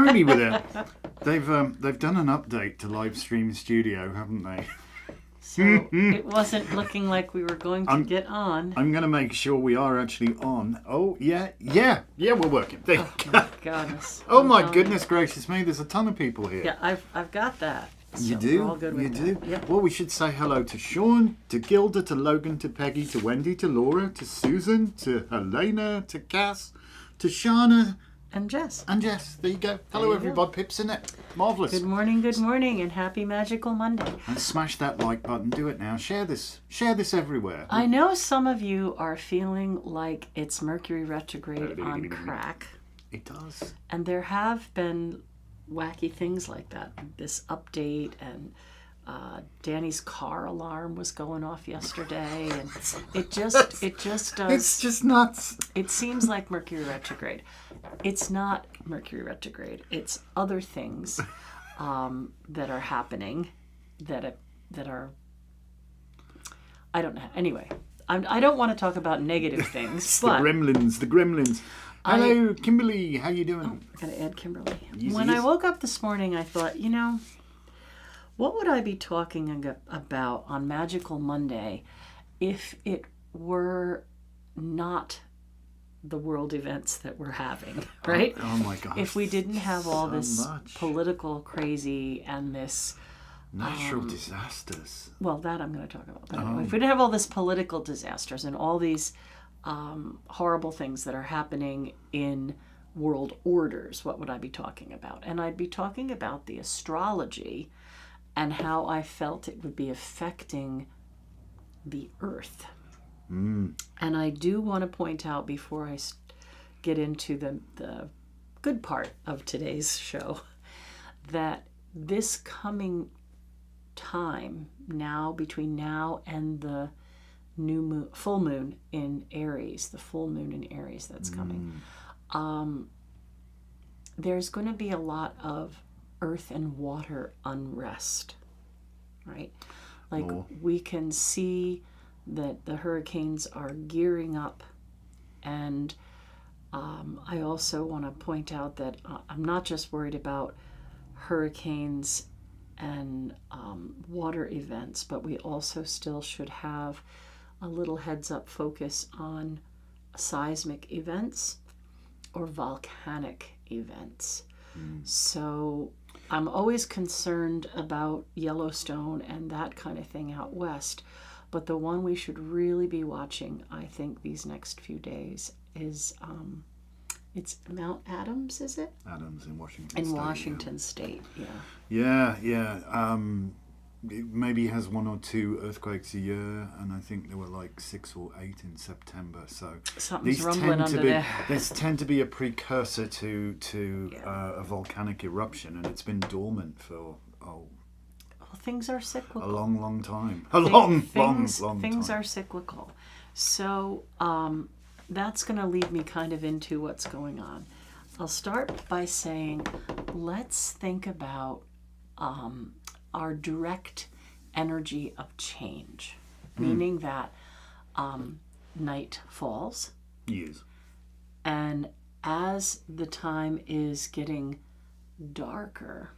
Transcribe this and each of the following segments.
truly with it. They've done an update to Live Stream Studio, haven't they? So it wasn't looking like we were going to get on. I'm going to make sure we are actually on. Oh, yeah, we're working. There you go. Goodness. Oh, my goodness gracious me, there's a ton of people here. Yeah, I've got that. So you do? We're all good with you that. do? Yep. Well, we should say hello to Sean, to Gilda, to Logan, to Peggy, to Wendy, to Laura, to Susan, to Helena, to Cass, to Shana. And Jess. There you go. Hello, everybody. Pip's in it. Marvellous. Good morning, and happy Magical Monday. And smash that like button. Do it now. Share this everywhere. I know some of you are feeling like it's Mercury retrograde on crack. It does. And there have been wacky things like that. This update, and Danny's car alarm was going off yesterday, and it just does. It's just nuts. It seems like Mercury retrograde. It's not Mercury retrograde. It's other things that are happening that are. I don't know. Anyway, I don't want to talk about negative things. The gremlins. Hello, Kimberly. How you doing? I gotta add Kimberly. Yes, When I woke up this morning, I thought, what would I be talking about on Magical Monday if it were not the world events that we're having, right? Oh my gosh. If we didn't have all this political crazy and this natural disasters. Well, that I'm going to talk about. But anyway, if we didn't have all this political disasters and all these horrible things that are happening in world orders, what would I be talking about? And I'd be talking about the astrology and how I felt it would be affecting the earth. And I do want to point out before I get into the good part of today's show that this coming time now, between now and the new moon, full moon in Aries, the full moon in Aries that's coming, there's going to be a lot of earth and water unrest, right? Like we can see that the hurricanes are gearing up, and I also want to point out that I'm not just worried about hurricanes and water events, but we also still should have a little heads up focus on seismic events or volcanic events. So I'm always concerned about Yellowstone and that kind of thing out west, but the one we should really be watching, I think, these next few days is it's Mount Adams, is it? Adams in Washington in State. Washington State, Yeah. It maybe has 1 or 2 earthquakes a year, and I think there were like 6 or 8 in September. So something's rumbling under there. These tend to be a precursor to a volcanic eruption, and it's been dormant for things are cyclical. A long time. Long time. Things are cyclical. So that's going to lead me kind of into what's going on. I'll start by saying, let's think about our direct energy of change, meaning that night falls. Yes. And as the time is getting darker,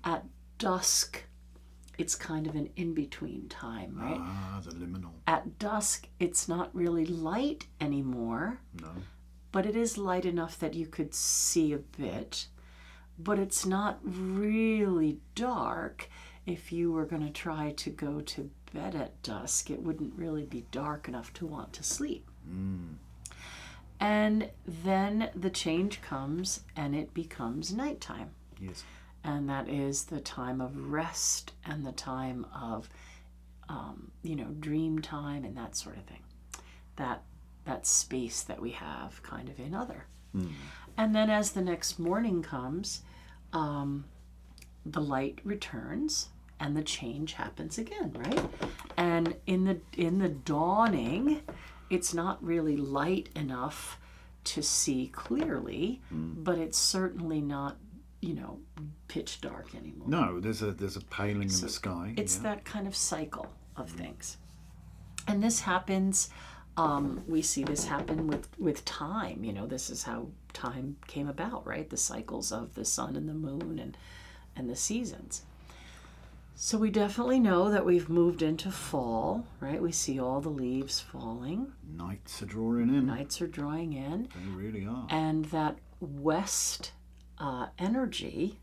at dusk, it's kind of an in-between time, right? The liminal. At dusk, it's not really light anymore. No. But it is light enough that you could see a bit. But it's not really dark. If you were going to try to go to bed at dusk, it wouldn't really be dark enough to want to sleep. And then the change comes and it becomes nighttime. Yes. And that is the time of rest and the time of, dream time and that sort of thing. That space that we have kind of in other. And then as the next morning comes, the light returns and the change happens again, right? And in the dawning, it's not really light enough to see clearly, but it's certainly not, pitch dark anymore. No, there's a paling in the sky. It's that kind of cycle of things. And this happens We see this happen with time. This is how time came about, right? The cycles of the sun and the moon and the seasons. So we definitely know that we've moved into fall, right? We see all the leaves falling. Nights are drawing in. Nights are drawing in. They really are. And that west energy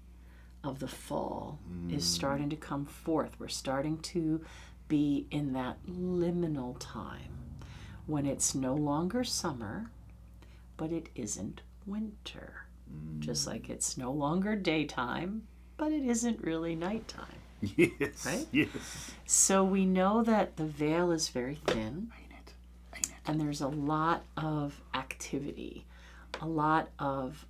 of the fall is starting to come forth. We're starting to be in that liminal time when it's no longer summer, but it isn't winter. Just like it's no longer daytime, but it isn't really nighttime. Yes, right? yes. So we know that the veil is very thin. Ain't it? And there's a lot of activity, a lot of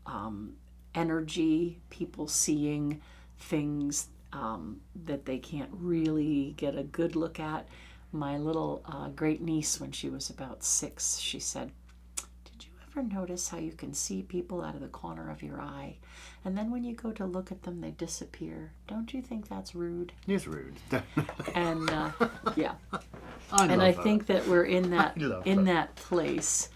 energy, people seeing things that they can't really get a good look at. My little great niece, when she was about 6, she said, "Did you ever notice how you can see people out of the corner of your eye? And then when you go to look at them, they disappear. Don't you think that's rude?" It's rude. And yeah. I think that we're in that place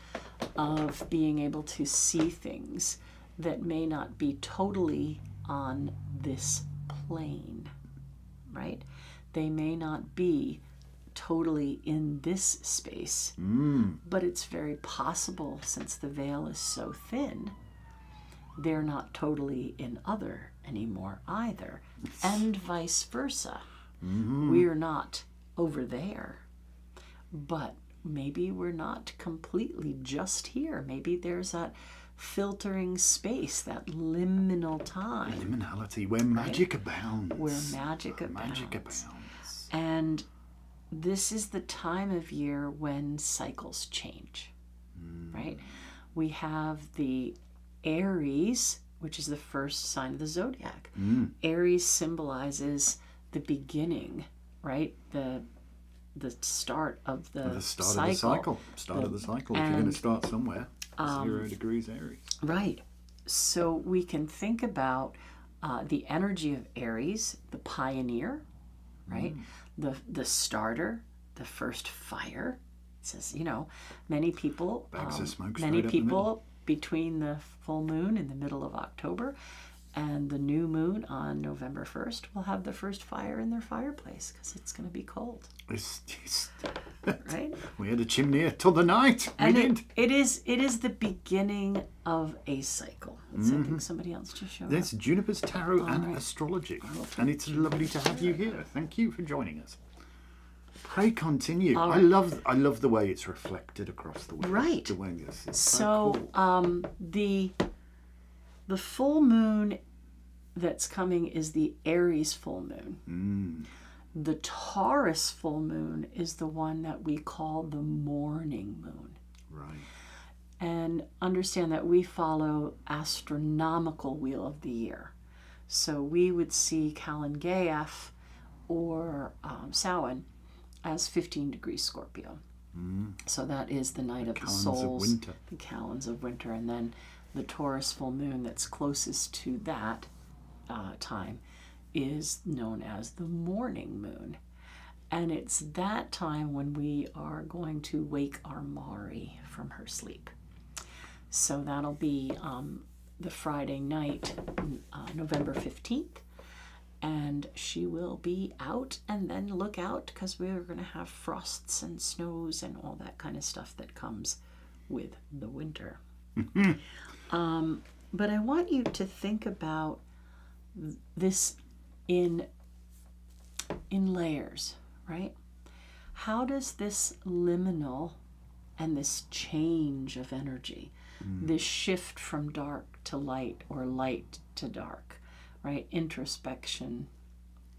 of being able to see things that may not be totally on this plane, right? They may not be totally in this space, but it's very possible, since the veil is so thin, they're not totally in other anymore either, and vice versa. We're not over there, but maybe we're not completely just here. Maybe there's that filtering space, that liminal time. Liminality, where magic abounds. Where magic abounds. Magic abounds. And this is the time of year when cycles change, right? We have the Aries, which is the first sign of the zodiac. Aries symbolizes the beginning, right? The start of the cycle. Start of the cycle. If you're going to start somewhere, 0 degrees Aries. Right. So we can think about the energy of Aries, the pioneer, right? The starter, the first fire. It says, many people, between the full moon in the middle of October and the new moon on November 1st will have the first fire in their fireplace because it's going to be cold. Right? We had a chimney till the night. It is the beginning of a cycle. I think somebody else just showed up. There's Juniper's Tarot and Astrology. And it's lovely to have you here. Thank you for joining us. Pray continue. I love the way it's reflected across the way. Right. The way this is so cool. The full moon that's coming is the Aries full moon. The Taurus full moon is the one that we call the morning moon. Right. And understand that we follow astronomical wheel of the year. So we would see Calangaeaf or Samhain as 15 degrees Scorpio. So that is the night of the souls, the calends of winter. And then the Taurus full moon that's closest to that time is known as the morning moon. And it's that time when we are going to wake our Mari from her sleep. So that'll be the Friday night, November 15th. And she will be out, and then look out, because we're going to have frosts and snows and all that kind of stuff that comes with the winter. But I want you to think about this in layers, right? How does this liminal and this change of energy, this shift from dark to light or light to dark, right? Introspection,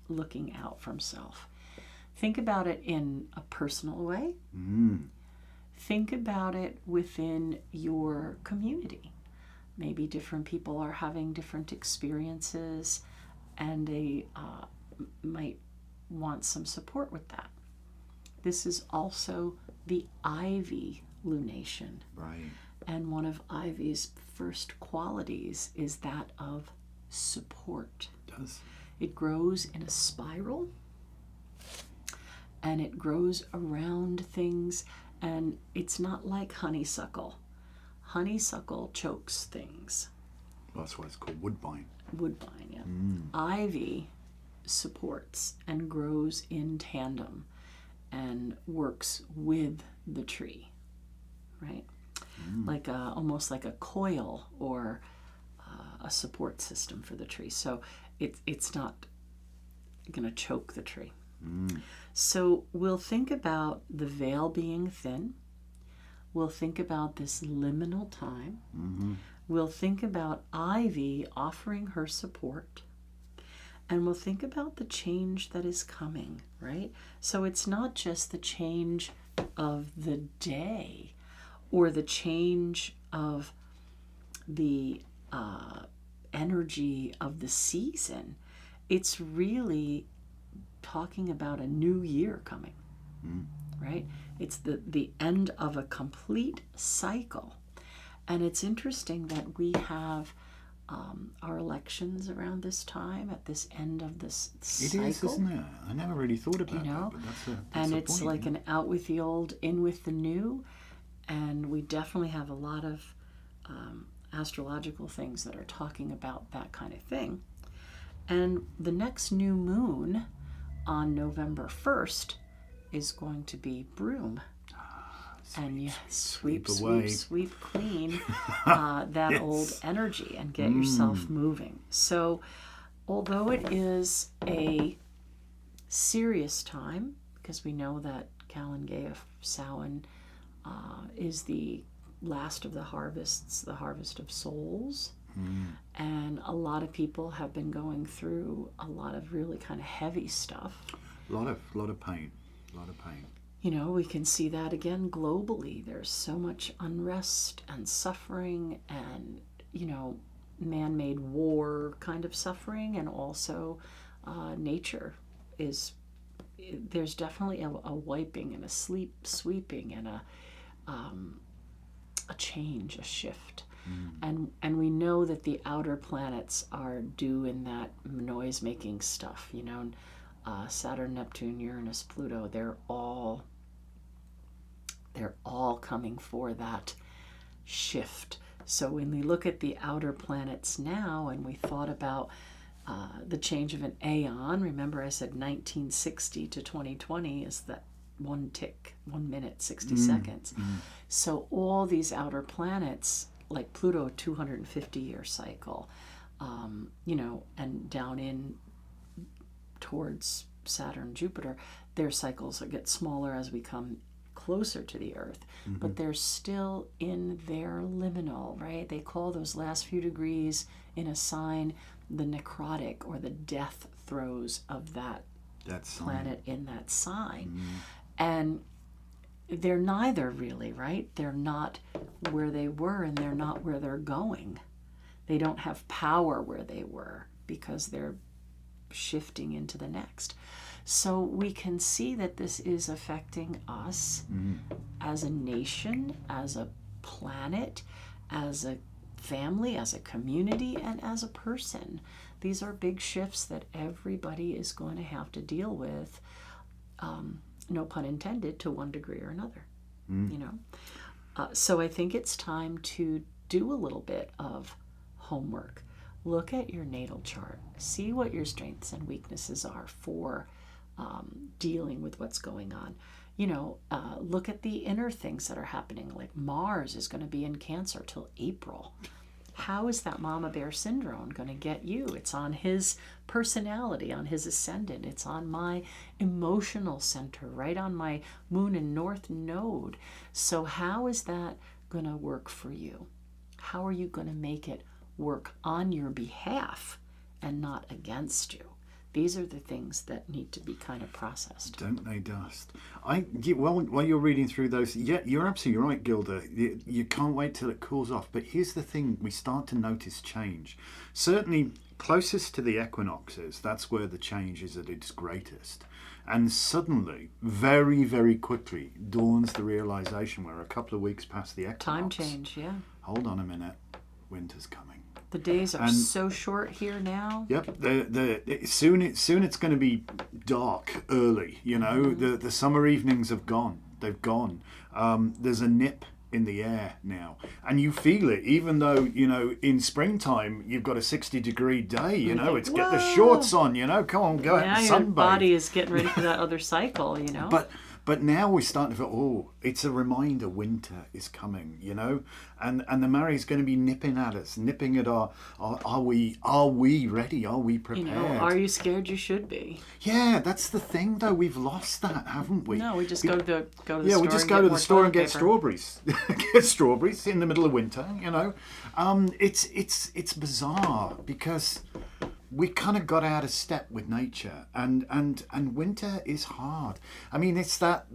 looking out from self. Think about it in a personal way. Think about it within your community. Maybe different people are having different experiences, and they might want some support with that. This is also the Ivy lunation. Right. And one of Ivy's first qualities is that of support. It does. It grows in a spiral, and it grows around things, And it's not like honeysuckle. Honeysuckle chokes things. Well, that's why it's called woodbine. Woodbine, yeah. Ivy supports and grows in tandem and works with the tree, right? Like almost like a coil or a support system for the tree. So it's not going to choke the tree. So we'll think about the veil being thin. We'll think about this liminal time. We'll think about ivy offering her support. And we'll think about the change that is coming, right? So it's not just the change of the day or the change of the energy of the season. It's really talking about a new year coming, right? It's the end of a complete cycle. And it's interesting that we have our elections around this time, at this end of this cycle. It is, isn't it? I never really thought about that, but that's a it's point, like an out with the old, in with the new. And we definitely have a lot of astrological things that are talking about that kind of thing. And the next new moon on November 1st is going to be Broom. And you sweep clean that Yes. old energy and get yourself moving. So although it is a serious time, because we know that Kalangea Samhain is the last of the harvests, the harvest of souls. And a lot of people have been going through a lot of really kind of heavy stuff. A lot of pain. You know, we can see that again globally. There's so much unrest and suffering and, you know, man-made war kind of suffering, and also nature is, there's definitely a wiping and a sweeping and a change, a shift. And we know that the outer planets are doing that noise-making stuff, you know. Saturn, Neptune, Uranus, Pluto, they're all coming for that shift. So when we look at the outer planets now, and we thought about the change of an aeon, remember I said 1960 to 2020 is that 1 minute, 60 seconds. So all these outer planets, like Pluto, 250-year cycle, you know, and down in towards Saturn, Jupiter, their cycles get smaller as we come closer to the Earth, but they're still in their liminal, right? They call those last few degrees in a sign the necrotic or the death throes of that planet in that sign. And they're neither really, right? They're not where they were and they're not where they're going. They don't have power where they were because they're shifting into the next. So we can see that this is affecting us as a nation, as a planet, as a family, as a community, and as a person. These are big shifts that everybody is going to have to deal with, no pun intended, to one degree or another, you know. So I think it's time to do a little bit of homework. Look at your natal chart. See what your strengths and weaknesses are for dealing with what's going on. You know, look at the inner things that are happening. Like Mars is going to be in Cancer till April. How is that mama bear syndrome going to get you? It's on his personality, on his ascendant. It's on my emotional center, right on my moon and north node. So how is that going to work for you? How are you going to make it work on your behalf and not against you? These are the things that need to be kind of processed. Don't they just? While you're reading through those, yeah, you're absolutely right, Gilda. You can't wait till it cools off. But here's the thing, we start to notice change. Certainly closest to the equinoxes, that's where the change is at its greatest. And suddenly, very, very quickly, dawns the realization we're a couple of weeks past the equinox. Time change, yeah. Hold on a minute. Winter's coming. The days are so short here now. Yep, soon it's going to be dark early. You know, the summer evenings have gone. They've gone. There's a nip in the air now, and you feel it, even though, you know, in springtime you've got a 60-degree day, you know, it's get the shorts on, you know, come on, go out and sunbathe. Your body is getting ready for that other cycle, you know. But now we're starting to feel, oh, it's a reminder winter is coming, you know, and the Mary's going to be nipping at us, nipping at our are we ready? Are we prepared? You know, are you scared? You should be. Yeah, that's the thing, though. We've lost that, haven't we? No, we just go to the store. Yeah, we just go to the store and get strawberries. Get strawberries in the middle of winter, you know. It's bizarre because we kind of got out of step with nature, and winter is hard. I mean, it's that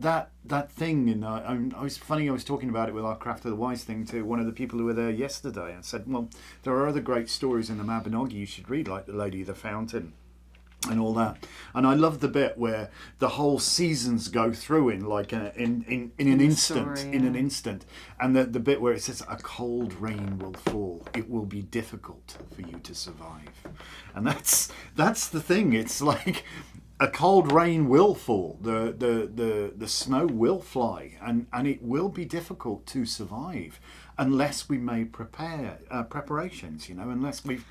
thing, and I was talking about it with our Craft of the Wise thing to one of the people who were there yesterday, and said, well, there are other great stories in the Mabinogi you should read, like the Lady of the Fountain and all that. And I love the bit where the whole seasons go through in like in an instant, story, in an instant, and the bit where it says a cold rain will fall, it will be difficult for you to survive. And that's the thing. It's like a cold rain will fall, the snow will fly, and it will be difficult to survive unless we made preparations, you know, unless we've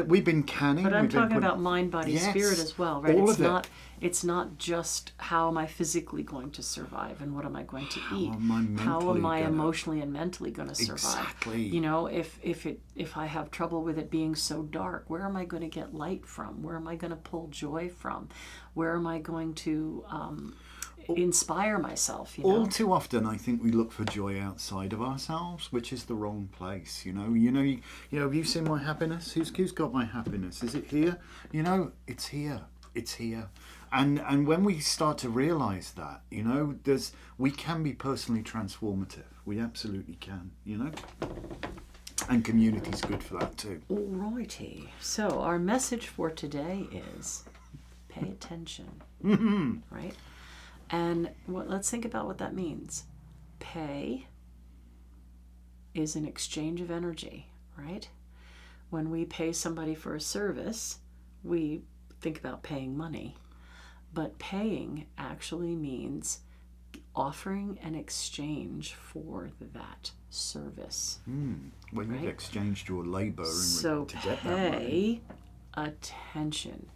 we've been canning. But I'm talking about mind, body, spirit as well, right? It's not just how am I physically going to survive and what am I going to eat? How am I emotionally and mentally going to survive? Exactly. You know, if I have trouble with it being so dark, where am I going to get light from? Where am I going to pull joy from? Where am I going to inspire myself? You know? All too often, I think we look for joy outside of ourselves, which is the wrong place. You know. Have you seen my happiness? Who's got my happiness? Is it here? You know, it's here. It's here. And when we start to realise that, you know, we can be personally transformative. We absolutely can. You know. And community's good for that too. Alrighty. So our message for today is pay attention. Right? And let's think about what that means. Pay is an exchange of energy, right? When we pay somebody for a service, we think about paying money. But paying actually means offering an exchange for that service. Well, you've exchanged your labour to get that money. Pay attention.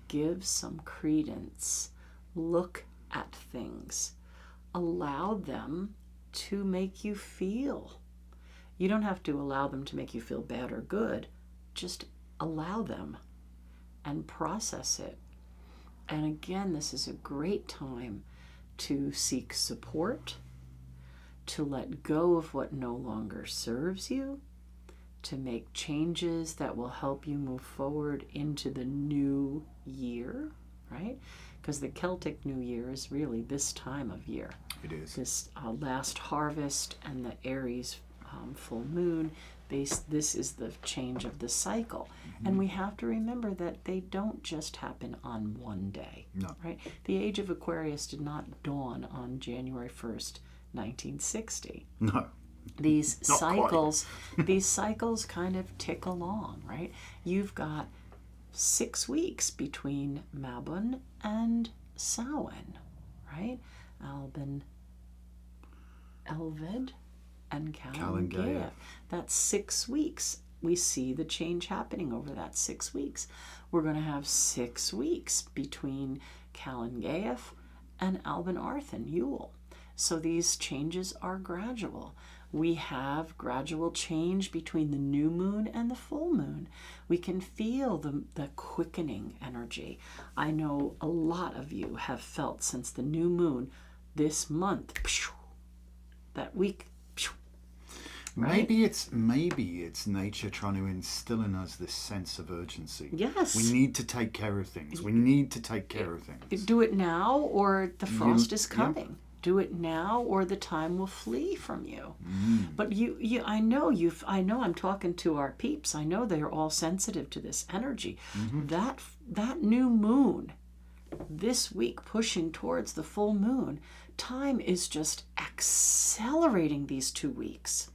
Give some credence. Look at things. Allow them to make you feel. You don't have to allow them to make you feel bad or good. Just allow them and process it. And again, this is a great time to seek support, to let go of what no longer serves you, to make changes that will help you move forward into the new year, right? Because the Celtic New Year is really this time of year. It is. This last harvest and the Aries full moon, this is the change of the cycle. And we have to remember that they don't just happen on one day. No. Right? The age of Aquarius did not dawn on January 1st, 1960. No. These cycles kind of tick along, right? You've got 6 weeks between Mabon and Samhain, right? Albin, Elved, and Calan-Gaeaf. That's 6 weeks. We see the change happening over that 6 weeks. We're going to have 6 weeks between Calan-Gaeaf and Albin Arthan, Yule. So these changes are gradual. We have gradual change between the new moon and the full moon. We can feel the quickening energy. I know a lot of you have felt since the new moon this month, that week. Right? Maybe it's nature trying to instill in us this sense of urgency. Yes. We need to take care of things. We need to take care of things. Do it now or the frost is coming. Yep. Do it now or the time will flee from you. But I know I'm talking to our peeps. I know they're all sensitive to this energy. That new moon this week pushing towards the full moon, time is just accelerating these 2 weeks,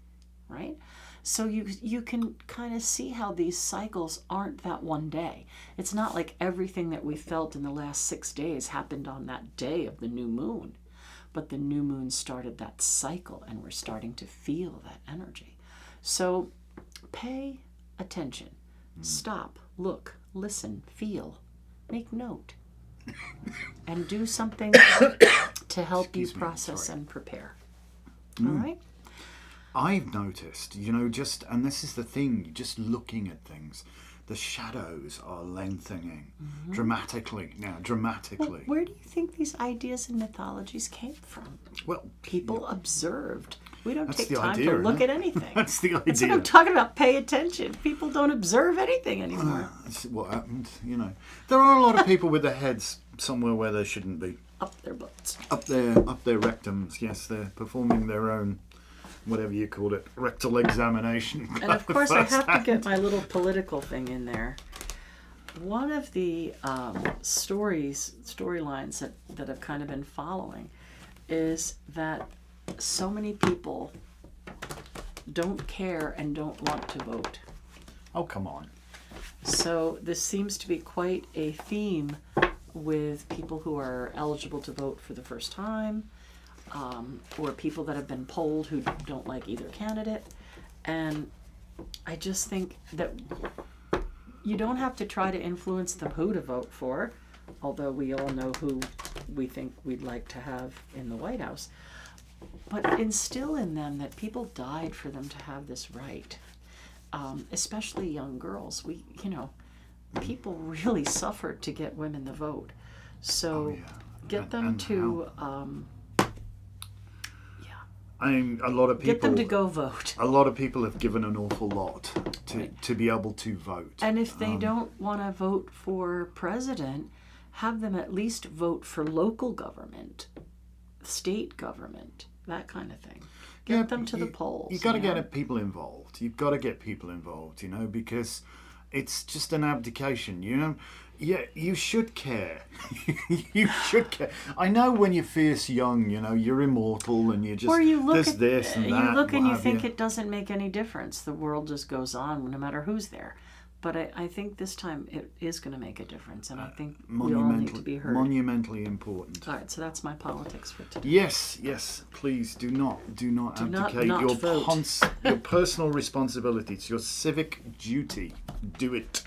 right? So you can kind of see how these cycles aren't that one day. It's not like everything that we felt in the last 6 days happened on that day of the new moon. but the new moon started that cycle, and we're starting to feel that energy. So pay attention. Stop, look, listen, feel, make note, and do something to help you process and prepare. All right? I've noticed, and this is the thing, just looking at things, the shadows are lengthening dramatically now, Well, where do you think these ideas and mythologies came from? Well, people observed. We don't That's take the time idea, to look isn't at anything. That's the idea. That's what I'm talking about. Pay attention. People don't observe anything anymore. That's what happened, There are a lot of people with their heads somewhere where they shouldn't be. Up their butts. Up their rectums, yes, they're performing their own, whatever you call it, rectal examination. And of course, I have to get my little political thing in there. One of the storylines that I've kind of been following is that so many people don't care and don't want to vote. Oh, come on. So this seems to be quite a theme with people who are eligible to vote for the first time, or people that have been polled who don't like either candidate. And I just think that you don't have to try to influence them who to vote for, although we all know who we think we'd like to have in the White House. But instill in them that people died for them to have this right, especially young girls. People really suffered to get women to vote. So get them to, a lot of people get them to go vote. A lot of people have given an awful lot to be able to vote. And if they don't want to vote for president, have them at least vote for local government, state government, that kind of thing. Get them to the polls. You've got to get people involved. You've got to get people involved, because it's just an abdication, Yeah, you should care. You should care. I know when you're fierce young, you're immortal and you just, or you look there's at, this and that. You look and you think it doesn't make any difference. The world just goes on no matter who's there. But I think this time it is going to make a difference, and I think we all need to be heard. Monumentally important. All right, so that's my politics for today. Yes, please do not abdicate your personal responsibility. It's your civic duty. Do it.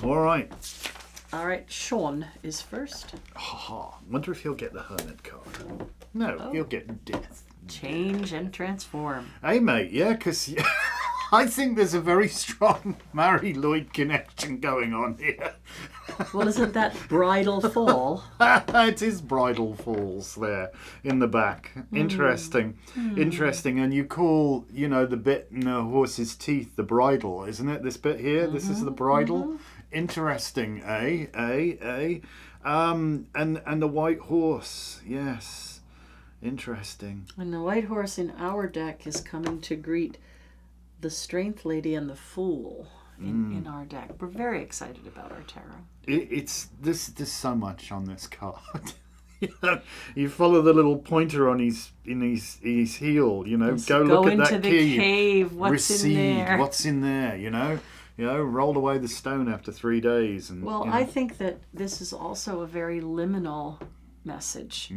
All right. Sean is first. Wonder if he'll get the Hermit card. No, he'll get Death. Change and transform. Hey, mate, because I think there's a very strong Mary-Lloyd connection going on here. Well, isn't that Bridal Fall? It is Bridal Falls there in the back. Interesting. And you call, the bit in a horse's teeth the bridle, isn't it? This bit here, this is the bridle. Interesting, eh? And the white horse, yes. Interesting. And the white horse in our deck is coming to greet the Strength Lady and the Fool in our deck. We're very excited about our tarot. There's so much on this card. You follow the little pointer on his heel. Go look at that the key. Cave. What's in there? What's in there? Rolled away the stone after 3 days. And I think that this is also a very liminal message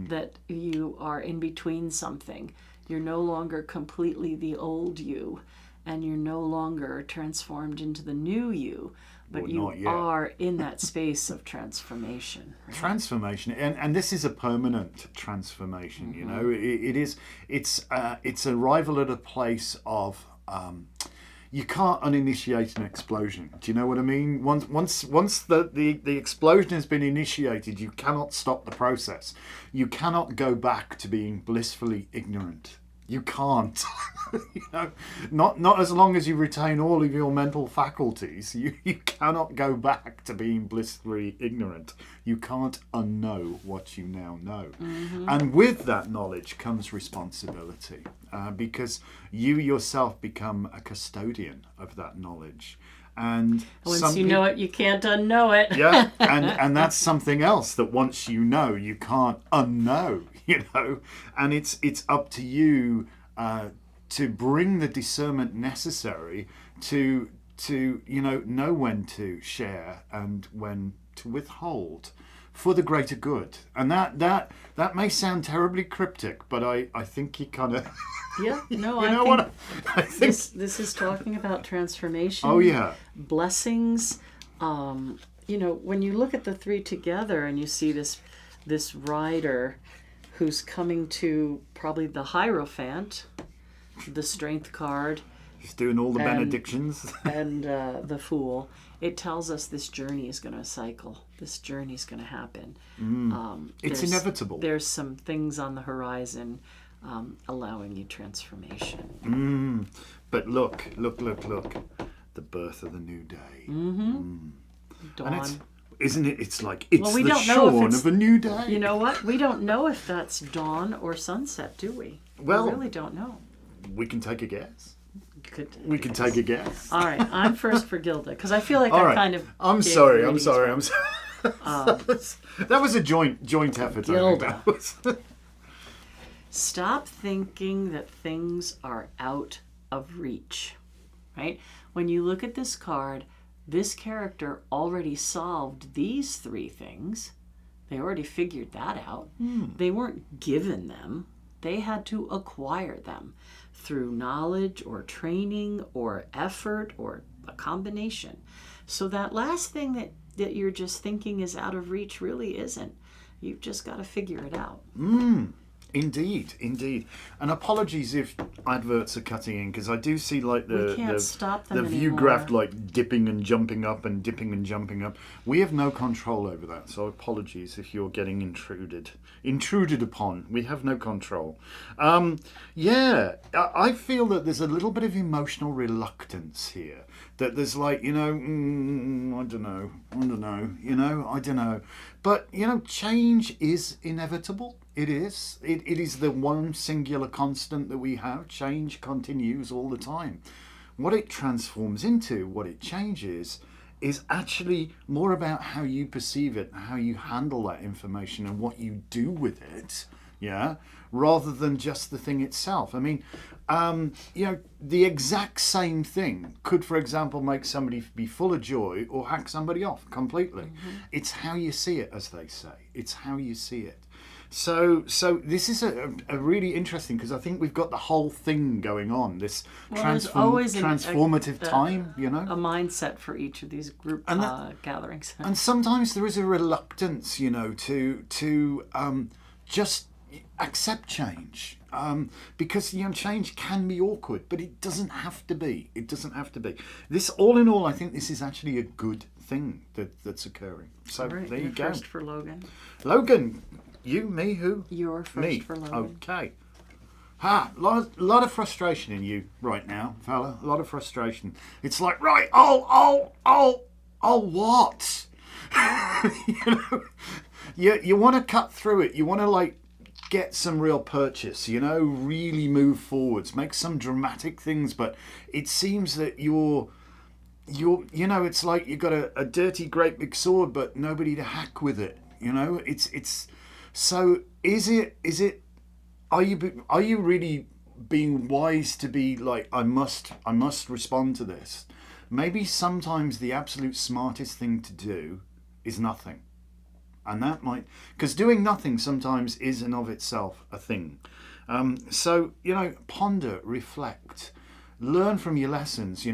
that you are in between something. You're no longer completely the old you, and you're no longer transformed into the new you, but you are in that space of transformation. Right? Transformation, and this is a permanent transformation. It's arrival at a place of. You can't uninitiate an explosion. Do you know what I mean? Once the explosion has been initiated, you cannot stop the process. You cannot go back to being blissfully ignorant. You can't. Not as long as you retain all of your mental faculties. You cannot go back to being blissfully ignorant. You can't unknow what you now know. And with that knowledge comes responsibility, because you yourself become a custodian of that knowledge. And once you know it, you can't unknow it. Yeah, and that's something else that once you know, you can't unknow. And it's up to you to bring the discernment necessary to know when to share and when to withhold for the greater good. And that may sound terribly cryptic, but I think he kind of... Yeah, no, you know what? I think this is talking about transformation. Oh yeah, blessings. When you look at the three together and you see this rider who's coming to probably the Hierophant, the Strength card, he's doing all the benedictions, and the Fool. It tells us this journey is going to cycle. This journey is going to happen. It's inevitable. There's some things on the horizon allowing you transformation. But look. The birth of the new day. Dawn. And isn't it? It's like it's we the don't know if dawn it's, of a new day. You know what? We don't know if that's dawn or sunset, do we? Well, we really don't know. We can take a guess. We can take a guess. All right, I'm first for Gilda because I feel like All I right. kind of. I'm sorry. That was a joint effort. Gilda. I think Stop thinking that things are out of reach, right? When you look at this card, this character already solved these three things. They already figured that out. They weren't given them. They had to acquire them through knowledge or training or effort or a combination. So that last thing that you're just thinking is out of reach really isn't. You've just got to figure it out. Indeed. And apologies if adverts are cutting in, because I do see like We can't stop them view anymore. graph like dipping and jumping up and dipping and jumping up. We have no control over that, so apologies if you're getting intruded upon. We have no control. I feel that there's a little bit of emotional reluctance here. That there's like, I don't know. But, change is inevitable. It is. It is the one singular constant that we have. Change continues all the time. What it transforms into, what it changes, is actually more about how you perceive it, how you handle that information and what you do with it, rather than just the thing itself. I mean, the exact same thing could, for example, make somebody be full of joy or hack somebody off completely. It's how you see it, as they say. It's how you see it. So this is a really interesting, because I think we've got the whole thing going on, this transformative time, A mindset for each of these group gatherings. And sometimes there is a reluctance, to just accept change. Because change can be awkward, but it doesn't have to be. This, all in all, I think this is actually a good thing that's occurring. So All right, there you go. First for Logan. Logan, you, me, who? You're first Me. for Logan. Okay. Lot of frustration in you right now, fella. A lot of frustration. It's like, right, what? You want to cut through it. You want to get some real purchase, really move forwards, make some dramatic things, but it seems that you're it's like you've got a dirty great big sword but nobody to hack with it. It's so is it are you really being wise to be like, I must respond to this? Maybe sometimes the absolute smartest thing to do is nothing. And that might, because doing nothing sometimes is in of itself a thing. So, ponder, reflect, learn from your lessons,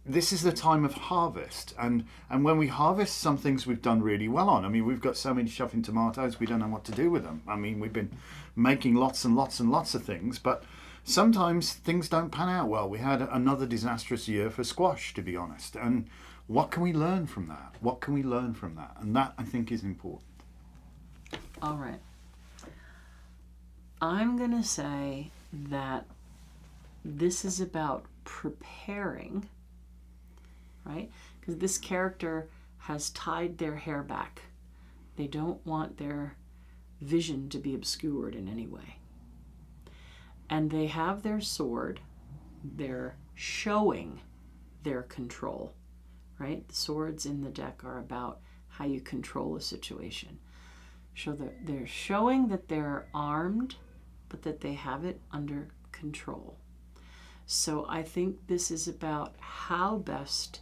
This is the time of harvest. And when we harvest, some things we've done really well on. I mean, we've got so many shoving tomatoes, we don't know what to do with them. I mean, we've been making lots and lots and lots of things, but sometimes things don't pan out well. We had another disastrous year for squash, to be honest. And what can we learn from that? And that, I think, is important. All right. I'm going to say that this is about preparing, right? Because this character has tied their hair back. They don't want their vision to be obscured in any way. And they have their sword. They're showing their control. Right? The swords in the deck are about how you control a situation. So they're showing that they're armed, but that they have it under control. So I think this is about how best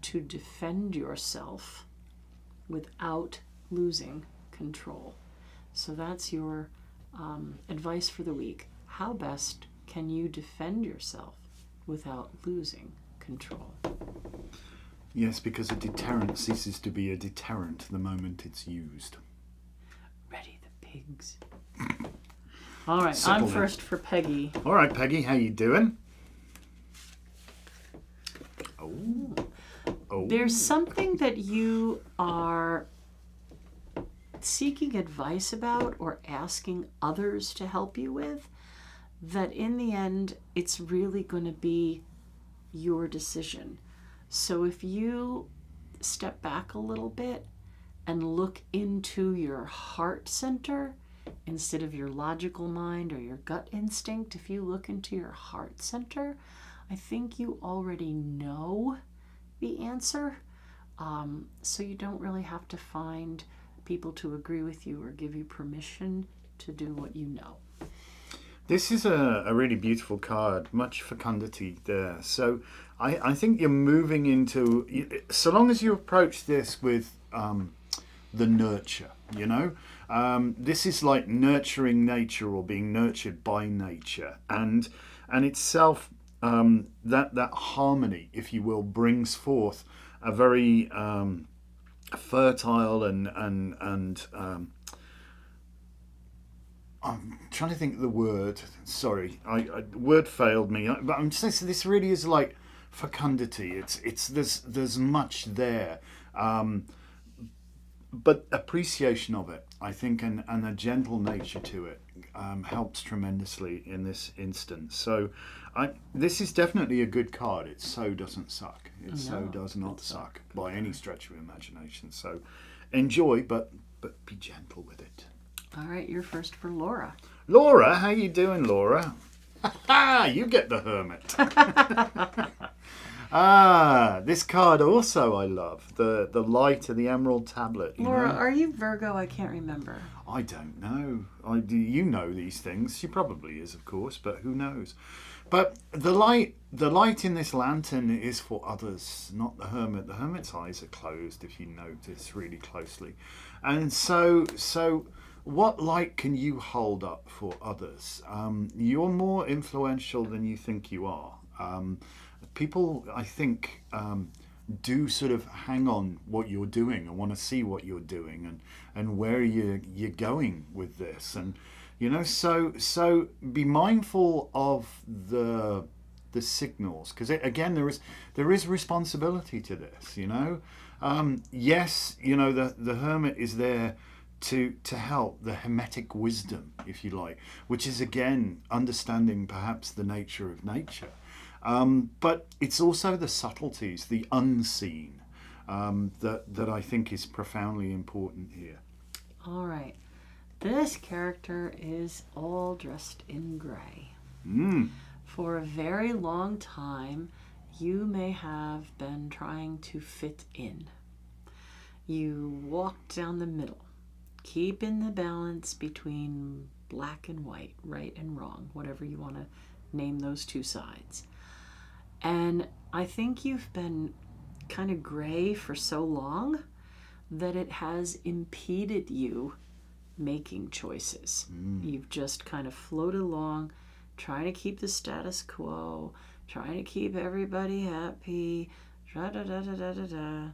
to defend yourself without losing control. So that's your advice for the week. How best can you defend yourself without losing control? Yes, because a deterrent ceases to be a deterrent the moment it's used. Ready the pigs. All right, Settle I'm in. first for Peggy. All right, Peggy, how you doing? Oh. There's something that you are seeking advice about or asking others to help you with, that in the end, it's really going to be your decision. So if you step back a little bit and look into your heart center instead of your logical mind or your gut instinct, if you look into your heart center, I think you already know the answer. So you don't really have to find people to agree with you or give you permission to do what you know. This is a really beautiful card, much fecundity there. So I think you're moving into, so long as you approach this with the nurture, you know, this is like nurturing nature or being nurtured by nature, and itself, that harmony, if you will, brings forth a very fertile and I'm trying to think of the word. Sorry, word failed me. But I'm just saying, this really is like fecundity. There's much there, but appreciation of it, I think, and a gentle nature to it helps tremendously in this instance. So, this is definitely a good card. It so doesn't suck. It so does not suck by any stretch of imagination. So, enjoy, but be gentle with it. All right, you're first for Laura. Laura, how you doing, Laura? You get the Hermit. This card also I love. The light of the emerald tablet. Laura, are you Virgo? I can't remember. I don't know. You know these things. She probably is, of course, but who knows? But the light in this lantern is for others, not the Hermit. The Hermit's eyes are closed, if you notice really closely. And so what light can you hold up for others? You're more influential than you think you are. People, I think, do sort of hang on what you're doing and want to see what you're doing and where you're going with this. And, you know, so be mindful of the signals, because again, there is responsibility to this, you know. Yes, you know, the Hermit is there to help, the hermetic wisdom, if you like, which is again understanding perhaps the nature of nature, but it's also the subtleties, the unseen, that I think is profoundly important here. All right, this character is all dressed in gray. For a very long time, you may have been trying to fit in. You walk down the middle, keeping the balance between black and white, right and wrong, whatever you want to name those two sides. And I think you've been kind of gray for so long that it has impeded you making choices. You've just kind of floated along, trying to keep the status quo, trying to keep everybody happy, da-da-da-da-da-da-da.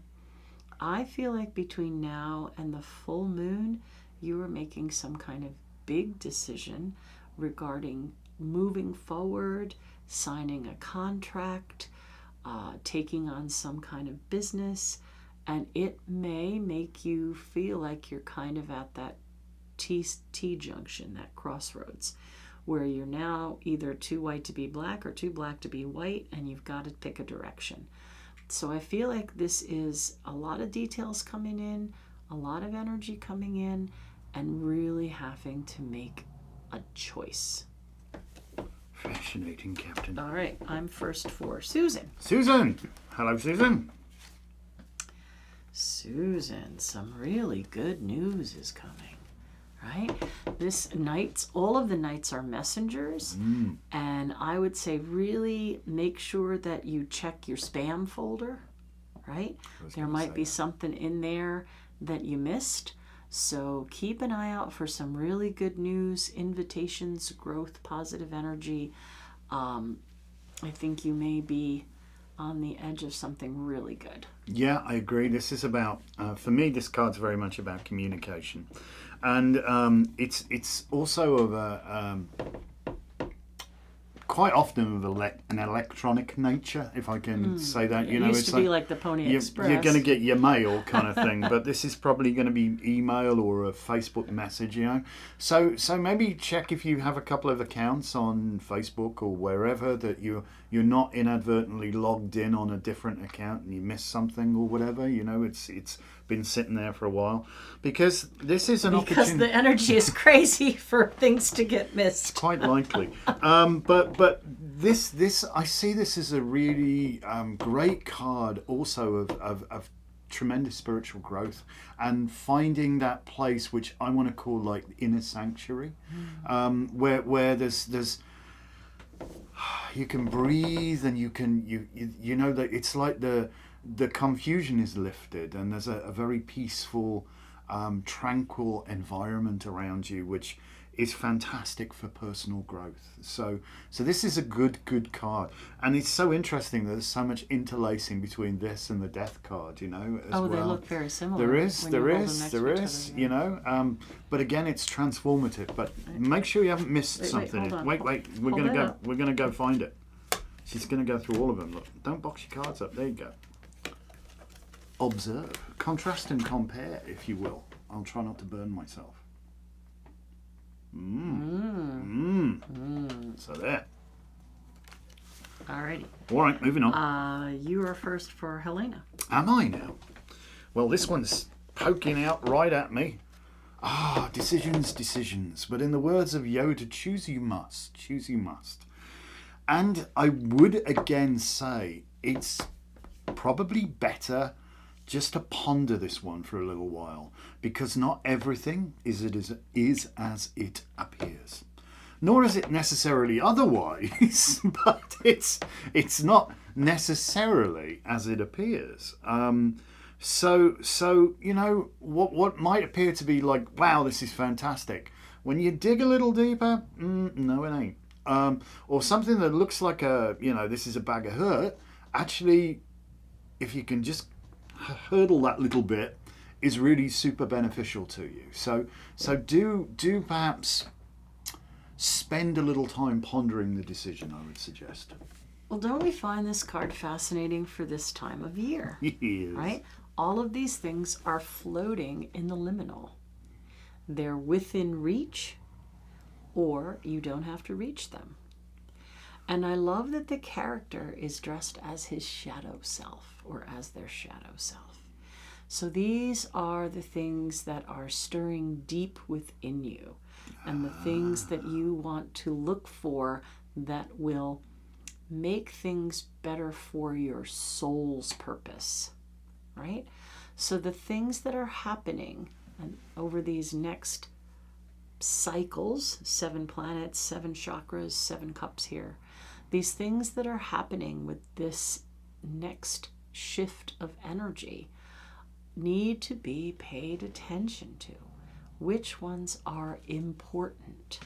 I feel like between now and the full moon, you are making some kind of big decision regarding moving forward, signing a contract, taking on some kind of business, and it may make you feel like you're kind of at that T-junction, that crossroads, where you're now either too white to be black or too black to be white, and you've got to pick a direction. So I feel like this is a lot of details coming in, a lot of energy coming in, and really having to make a choice. Fascinating, Captain. All right, I'm first for Susan. Susan! Hello, Susan. Susan, some really good news is coming, right? All of the knights are messengers, and I would say really make sure that you check your spam folder, right? There might be something in there that you missed. So keep an eye out for some really good news, invitations, growth, positive energy. I think you may be on the edge of something really good. Yeah, I agree. This is about, for me, this card's very much about communication. And it's also of a, quite often of an electronic nature, if I can say that. It used to be like the Pony Express. You're going to get your mail kind of thing, but this is probably going to be email or a Facebook message, So maybe check if you have a couple of accounts on Facebook or wherever that you're not inadvertently logged in on a different account and you missed something or whatever. It's been sitting there for a while, because this is an opportunity. Because the energy is crazy for things to get missed. Quite likely, but this I see this as a really great card, also of tremendous spiritual growth and finding that place which I want to call like inner sanctuary, where there's you can breathe and you know that it's like the confusion is lifted and there's a very peaceful, tranquil environment around you, which is fantastic for personal growth. So this is a good card, and it's so interesting that there's so much interlacing between this and the death card, as well. They look very similar. There is, but again, it's transformative. But make sure you haven't missed something. Wait, we're gonna go find it. She's gonna go through all of them. Look, don't box your cards up. There you go. Observe, contrast and compare, if you will. I'll try not to burn myself. So there. Alrighty. All right, moving on. You are first for Helena. Am I now? Well, this one's poking out right at me. Decisions. But in the words of Yoda, choose you must. Choose you must. And I would again say it's probably better just to ponder this one for a little while, because not everything is as it appears, nor is it necessarily otherwise, but it's not necessarily as it appears. So what might appear to be like, wow, this is fantastic, when you dig a little deeper, no, it ain't. Or something that looks like this is a bag of hurt, actually, if you can just hurdle that little bit, is really super beneficial to you. So do perhaps spend a little time pondering the decision, I would suggest. Well, don't we find this card fascinating for this time of year? Yes. Right? All of these things are floating in the liminal. They're within reach, or you don't have to reach them. And I love that the character is dressed as his shadow self, or as their shadow self. So these are the things that are stirring deep within you, and the things that you want to look for that will make things better for your soul's purpose, right? So the things that are happening and over these next cycles, 7 planets, 7 chakras, 7 cups here, these things that are happening with this next shift of energy need to be paid attention to. Which ones are important?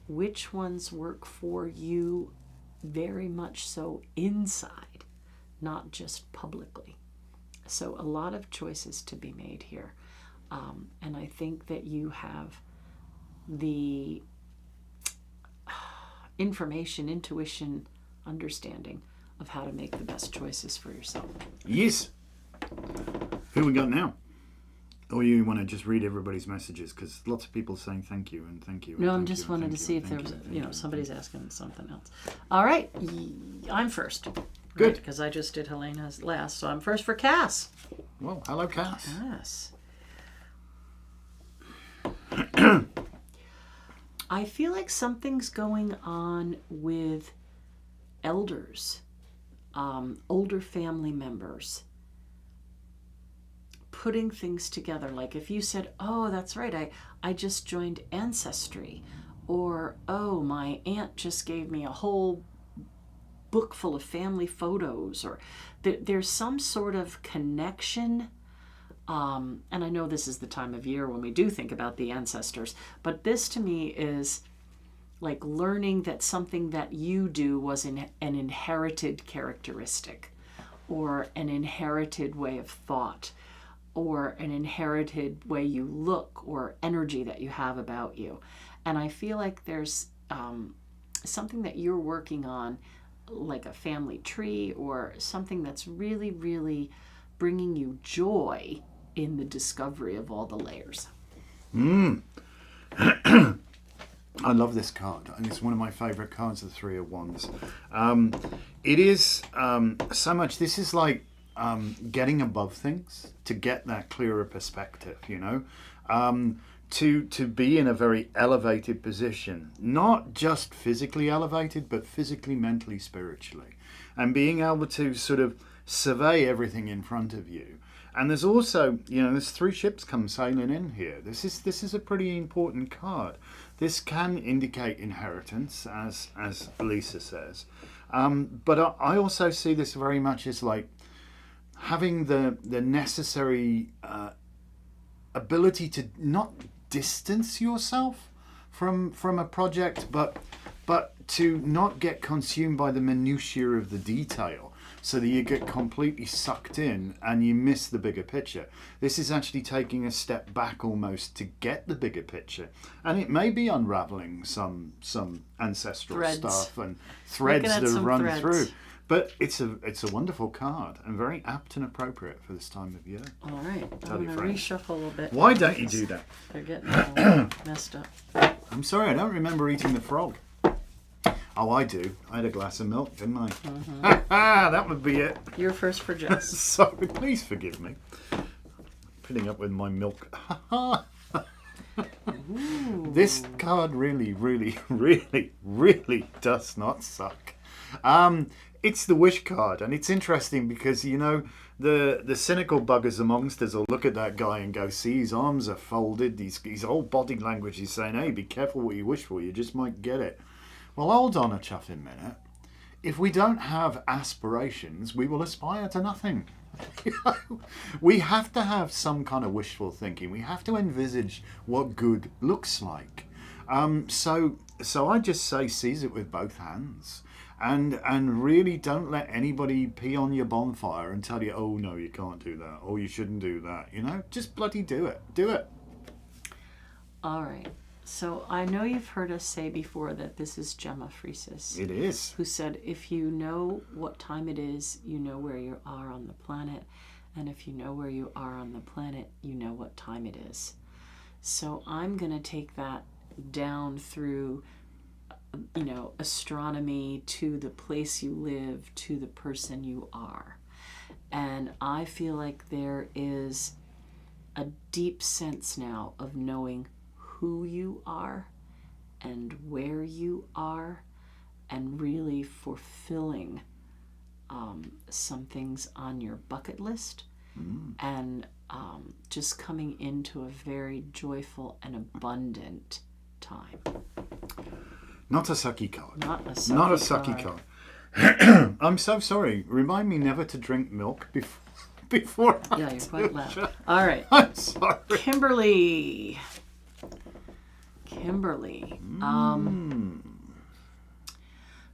Which ones work for you very much so inside, not just publicly? So a lot of choices to be made here. And I think that you have the information, intuition, understanding of how to make the best choices for yourself. Yes. Who we got now? Or you want to just read everybody's messages? Because lots of people saying thank you and thank you. No, I'm just wanted to see if there was, somebody's asking something else. All right, I'm first. Good. Because I just did Helena's last, so I'm first for Cass. Well, hello, Cass. Yes. I feel like something's going on with elders, older family members, putting things together. Like if you said, oh, that's right, I just joined Ancestry, or oh, my aunt just gave me a whole book full of family photos, or there's some sort of connection And I know this is the time of year when we do think about the ancestors, but this to me is like learning that something that you do was an inherited characteristic, or an inherited way of thought, or an inherited way you look, or energy that you have about you. And I feel like there's something that you're working on, like a family tree or something that's really, really bringing you joy in the discovery of all the layers. I love this card, and it's one of my favourite cards, the Three of Wands. It is so much, this is like getting above things, to get that clearer perspective, you know, to be in a very elevated position, not just physically elevated, but physically, mentally, spiritually, and being able to sort of survey everything in front of you. And there's also, you know, there's 3 ships come sailing in here. This is a pretty important card. This can indicate inheritance, as Lisa says. But I also see this very much as like having the necessary ability to not distance yourself from a project, but to not get consumed by the minutiae of the detail, so that you get completely sucked in and you miss the bigger picture. This is actually taking a step back almost to get the bigger picture. And it may be unraveling some ancestral stuff and threads that have run through. But it's a wonderful card and very apt and appropriate for this time of year. All right. I'm going to reshuffle a little bit. Why don't you do that? They're getting all messed up. I'm sorry, I don't remember eating the frog. Oh, I do. I had a glass of milk, didn't I? Mm-hmm. That would be it. You're first for Jess. Sorry, please forgive me. Putting up with my milk. This card really, really, really, really does not suck. It's the wish card, and it's interesting because, you know, the cynical buggers amongst us will look at that guy and go, see, his arms are folded, his whole body language is saying, hey, be careful what you wish for, you just might get it. Well, hold on a chuffing minute. If we don't have aspirations, we will aspire to nothing. We have to have some kind of wishful thinking. We have to envisage what good looks like. So I just say seize it with both hands. And really don't let anybody pee on your bonfire and tell you, oh, no, you can't do that. Or you shouldn't do that. You know, just bloody do it. Do it. All right. So I know you've heard us say before that this is Gemma Frieses. It is. Who said, if you know what time it is, you know where you are on the planet. And if you know where you are on the planet, you know what time it is. So I'm going to take that down through, you know, astronomy, to the place you live, to the person you are. And I feel like there is a deep sense now of knowing who you are and where you are, and really fulfilling some things on your bucket list, and just coming into a very joyful and abundant time. Not a sucky card. Not a sucky card. I'm so sorry. Remind me never to drink milk before I Yeah, you're quite loud. All right. I'm sorry. Kimberly.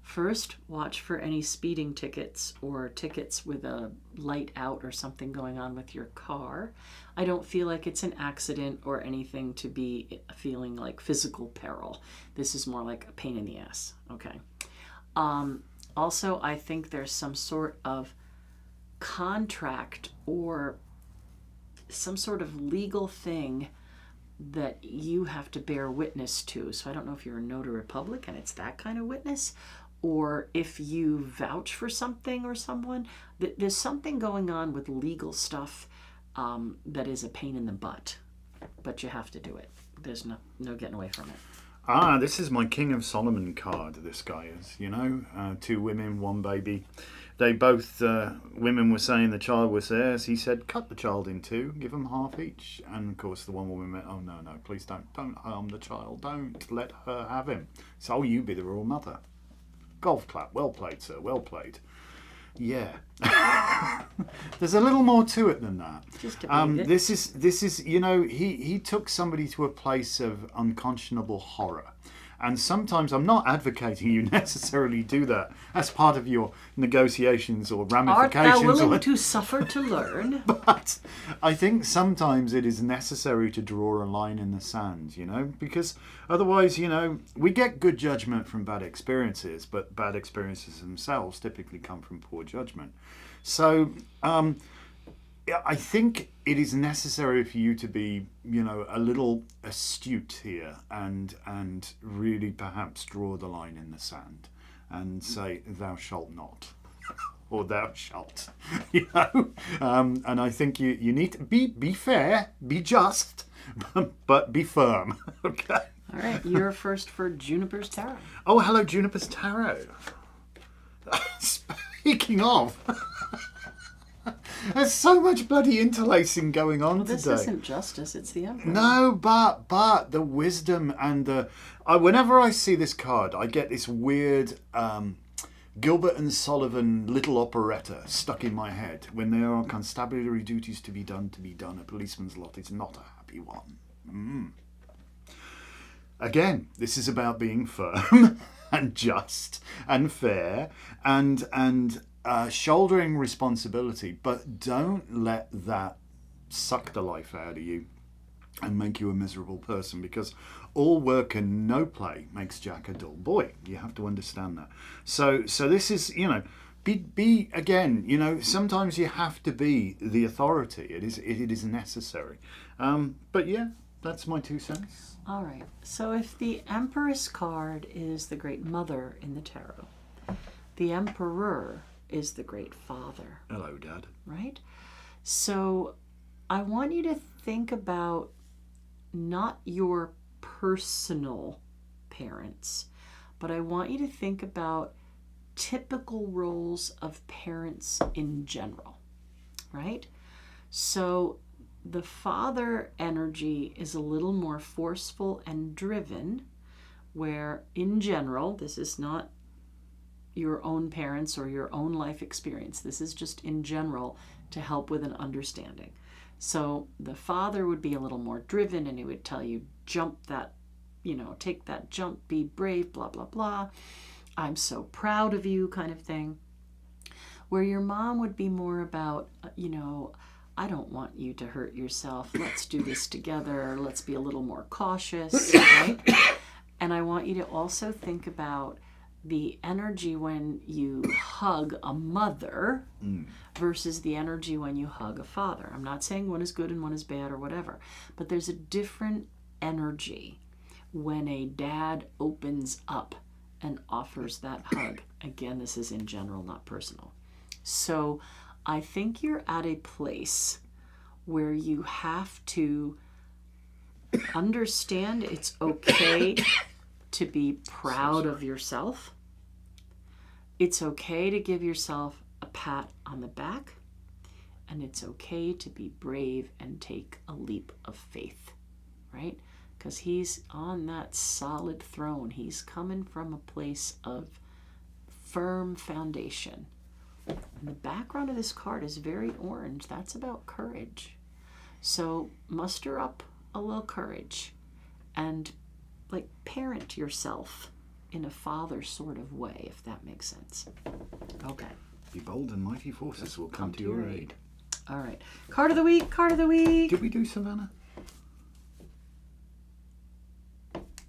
First, watch for any speeding tickets or tickets with a light out or something going on with your car. I don't feel like it's an accident or anything to be feeling like physical peril. This is more like a pain in the ass. Okay. Also, I think there's some sort of contract or some sort of legal thing that you have to bear witness to. So I don't know if you're a notary public and it's that kind of witness, or if you vouch for something or someone. There's something going on with legal stuff that is a pain in the butt, but you have to do it. There's no getting away from it. This is my King of Solomon card, this guy is, you know, 2 women, 1 baby. They both, women were saying the child was theirs. He said, cut the child in 2, give them half each. And of course the one woman went, oh no, please don't harm the child. Don't let her have him. So you be the royal mother. Golf clap, well played, sir, well played. Yeah. There's a little more to it than that. Just a bit. This is you know, he took somebody to a place of unconscionable horror. And sometimes I'm not advocating you necessarily do that as part of your negotiations or Art ramifications. thou willing to suffer to learn? But I think sometimes it is necessary to draw a line in the sand, you know, because otherwise, you know, we get good judgment from bad experiences, but bad experiences themselves typically come from poor judgment. So I think it is necessary for you to be, you know, a little astute here and really perhaps draw the line in the sand and say, thou shalt not. Or thou shalt, you know, and I think you need to be fair, be just, but be firm. Okay. All right, you're first for Juniper's Tarot. Oh, hello, Juniper's Tarot. Speaking of, there's so much bloody interlacing going on This today. isn't justice; it's the Emperor. No, but the wisdom and the. Whenever I see this card, I get this weird. Gilbert and Sullivan little operetta stuck in my head. When there are constabulary duties to be done, a policeman's lot is not a happy one. Again, this is about being firm and just and fair and shouldering responsibility, but don't let that suck the life out of you and make you a miserable person, because all work and no play makes Jack a dull boy. You have to understand that. So this is, you know, be again, you know, sometimes you have to be the authority. It is necessary. But yeah, that's my 2 cents. All right. So if the Empress card is the Great Mother in the tarot, the Emperor is the Great Father. Hello, Dad. Right? So I want you to think about not your personal parents, but I want you to think about typical roles of parents in general, right? So the father energy is a little more forceful and driven, where in general, this is not your own parents or your own life experience. This is just in general to help with an understanding. So the father would be a little more driven, and he would tell you, jump that, you know, take that jump, be brave, blah, blah, blah. I'm so proud of you kind of thing. Where your mom would be more about, you know, I don't want you to hurt yourself. Let's do this together. Let's be a little more cautious, right? And I want you to also think about the energy when you hug a mother versus the energy when you hug a father. I'm not saying one is good and one is bad or whatever, but there's a different energy when a dad opens up and offers that hug. Again, this is in general, not personal. So I think you're at a place where you have to understand it's okay to be proud of yourself. It's okay to give yourself a pat on the back, and it's okay to be brave and take a leap of faith, right? Because he's on that solid throne. He's coming from a place of firm foundation. And the background of this card is very orange. That's about courage. So muster up a little courage and like parent yourself in a father sort of way, if that makes sense. Okay. Be bold and mighty forces will come to your aid. All right. Card of the week, card of the week. Did we do Savannah?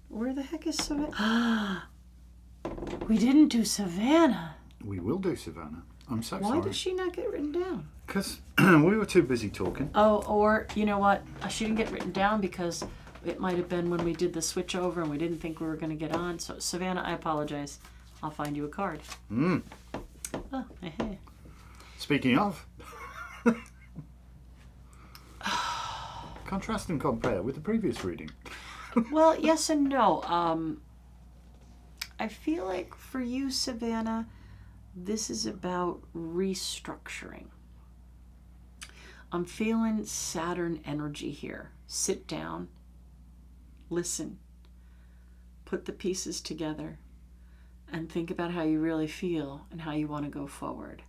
Where the heck is Savannah? We didn't do Savannah. We will do Savannah. I'm so Why sorry. did she not get written down? Because we were too busy talking. Oh, or you know what? She didn't get written down because it might have been when we did the switch over and we didn't think we were going to get on. So, Savannah, I apologize. I'll find you a card. Oh, hey. Speaking of, contrast and compare with the previous reading. Well, yes and no. I feel like for you, Savannah, this is about restructuring. I'm feeling Saturn energy here. Sit down, listen, put the pieces together, and think about how you really feel and how you want to go forward.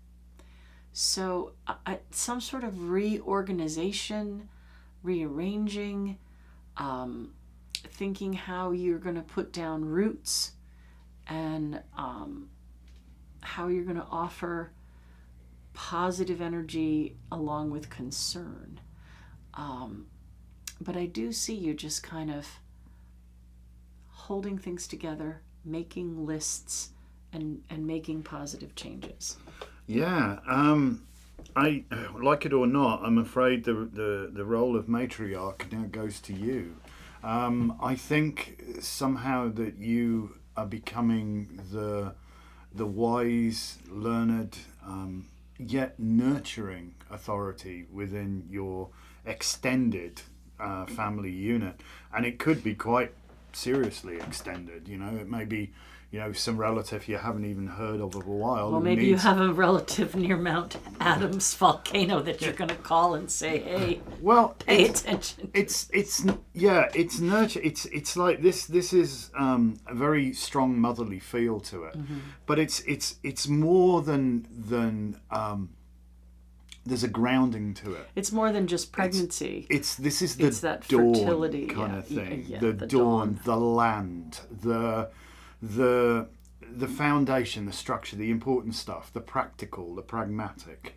So some sort of reorganization, rearranging, thinking how you're going to put down roots, and how you're going to offer positive energy along with concern. But I do see you just kind of holding things together, making lists, and making positive changes. Yeah, I like it or not, I'm afraid the role of matriarch now goes to you. I think somehow that you are becoming the wise, learned, yet nurturing authority within your extended family unit, and it could be quite seriously extended. It may be some relative you haven't even heard of a while. Well, maybe you have a relative near Mount Adams volcano that you're going to call and say, "Hey, pay attention." It's nurture. It's like this. This is a very strong motherly feel to it, but it's more than. There's a grounding to it. It's more than just pregnancy. This is the that dawn fertility kind of thing. Yeah, the dawn, the land, the foundation, the structure, the important stuff, the practical, the pragmatic.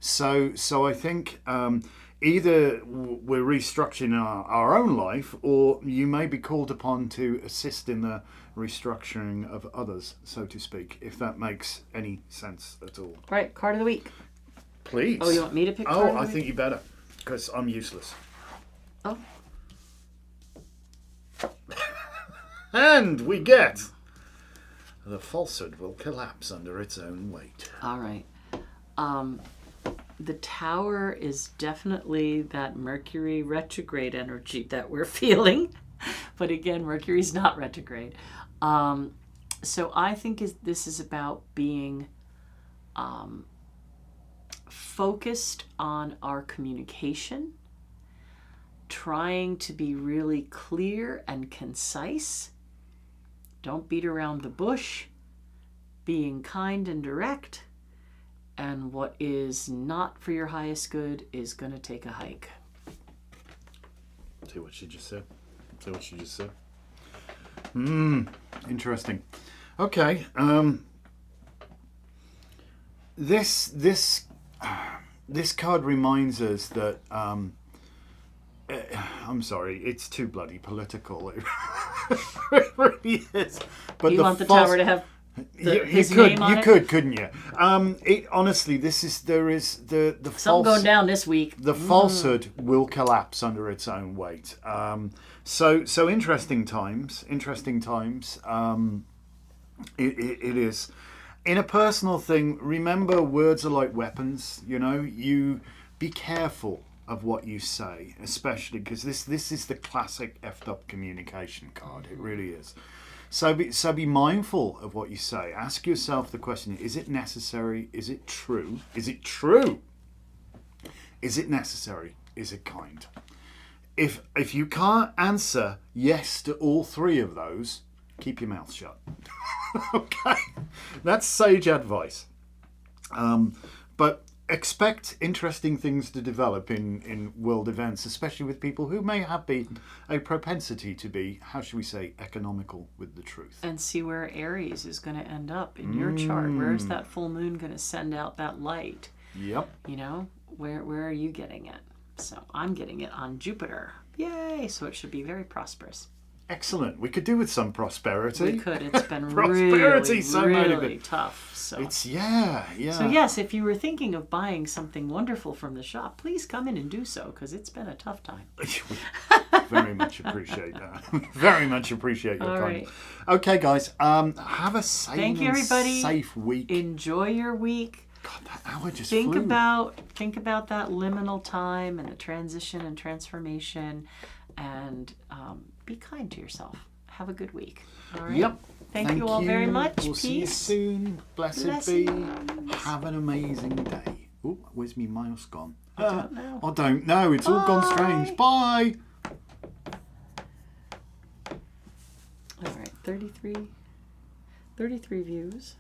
So I think either we're restructuring our own life, or you may be called upon to assist in the restructuring of others, so to speak, if that makes any sense at all. Right, card of the week. Please. Oh, you want me to pick card of the I week? think you better, because I'm useless. Oh. And we get the falsehood will collapse under its own weight. All right. The Tower is definitely that Mercury retrograde energy that we're feeling. But again, Mercury's not retrograde. So I think this is about being focused on our communication, trying to be really clear and concise. Don't beat around the bush, being kind and direct, and what is not for your highest good is going to take a hike. See what she just said? Interesting. Okay. This card reminds us that I'm sorry, it's too bloody political. It really is. But you want the Tower to have his name on it? You could, couldn't you? Honestly, there is the something going down this week. The falsehood will collapse under its own weight. So interesting times. It is. In a personal thing, remember, words are like weapons. You be careful of what you say, especially because this is the classic effed up communication card. It really is. So be mindful of what you say. Ask yourself the question: is it necessary? Is it true? Is it true? Is it necessary? Is it kind? If you can't answer yes to all three of those, keep your mouth shut. Okay, that's sage advice. But expect interesting things to develop in world events, especially with people who may have a propensity to be, how should we say, economical with the truth. And see where Aries is going to end up in your chart. Where's that full moon going to send out that light? Yep. Where are you getting it? So I'm getting it on Jupiter. Yay! So it should be very prosperous. Excellent. We could do with some prosperity. We could. It's been Prosperity, really tough. So it's yeah. So yes, if you were thinking of buying something wonderful from the shop, please come in and do so, because it's been a tough time. Very much appreciate that. Very much appreciate your kindness. Right. Okay, guys. Have a safe, Thank you, everybody. Safe week. Enjoy your week. God, that hour just think flew. Think about that liminal time and the transition and transformation, and be kind to yourself. Have a good week. All right. Yep. Thank you all very much. We'll Peace. see you soon. Blessed be. Have an amazing day. Oh, where's me mouse gone? I don't know. I don't know. It's all gone strange. Bye. All right. 33 views.